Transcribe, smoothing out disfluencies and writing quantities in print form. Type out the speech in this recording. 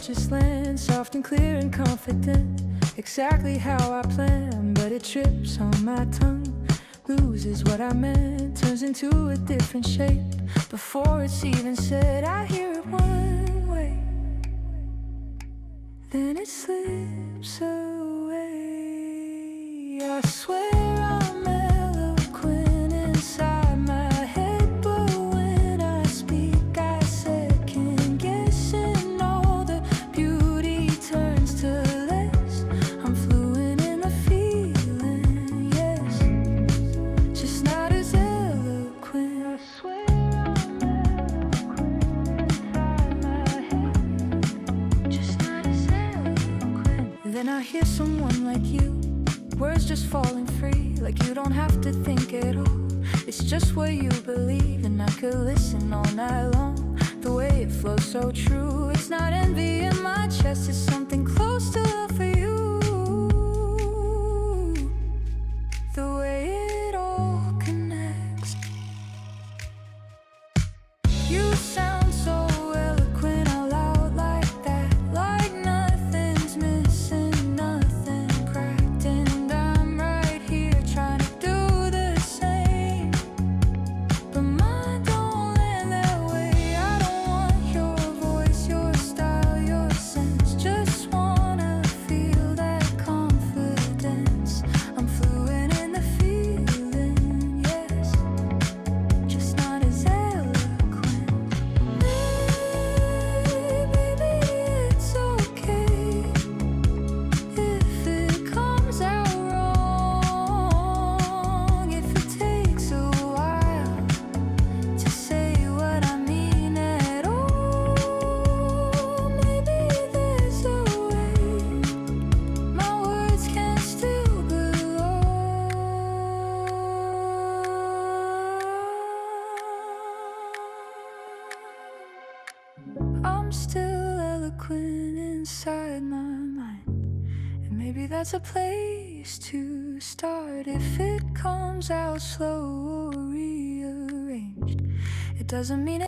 just land, soft and clear and confident, exactly how I planned, but it trips on my tongue, loses what I meant, turns into a different shape. Before it's even said, I hear it one way, then it slips away. I swear I'm eloquent inside my head, but when I speak I second guess, and all the beauty turns to less. I'm fluent in the feeling, yes, just not as eloquent. I swear I'm eloquent inside my head, just not as eloquent. Then I hear someone like you, words just falling free, like you don't have to think at all. It's just what you believe, and I could listen all night long. The way it flows so true, it's not envy in my chest, it's something close to love for you. The way it all connects. You sound so eloquent out loud like that, like nothing's missing, nothing cracked, and I'm right here trying to do the same, but mine don't land that way. I don't want your voice, your style, your sense, just wanna feel that confidence. I'm fluent in the feeling, yes, just not as eloquent. Baby, it's okay if it comes out wrong, if it takes a while to say what I mean at all. Maybe there's a way my words can still belong. I'm still eloquent inside my mind, and maybe that's a place to start. If it comes out slow or rearranged, it doesn't mean